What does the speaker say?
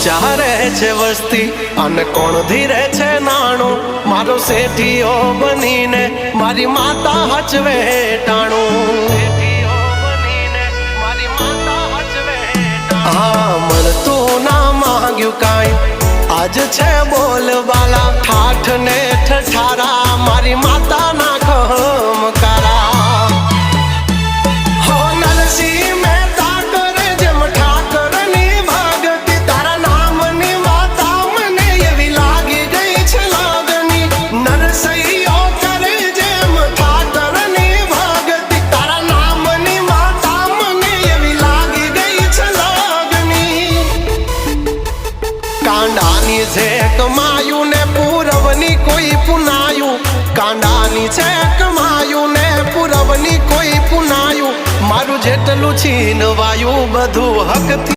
ઊંચા રહે છે વસ્તી અને કોણ ધીરે છે નાણું મારો શેઠીઓ બનીને મારી માતા હચવે ટાણું હા મળતું ના માંગ્યું કાંઈ આજ છે બોલબાલા ઠાઠ ને ઠઠારા મારી માતા ના ખમકારા હો નરસિંહ મહેતા કરે જેમ ઠાકરની ભગતી તારા નામની માતા મને એવી લાગી ગઈ છે લાગણી નરસિંહો કરે જેમ ઠાકરની ભગતી તારા નામની માતા મને એવી લાગી ગઈ છે લાગણી કાંડાની છે કમાયું ને પૂરવની કોઈ પુનાયું કાંડાની છે કમાયું ને પૂરવની કોઈ પુનાયું મારું જેટલું છીનવાયું બધું હકથી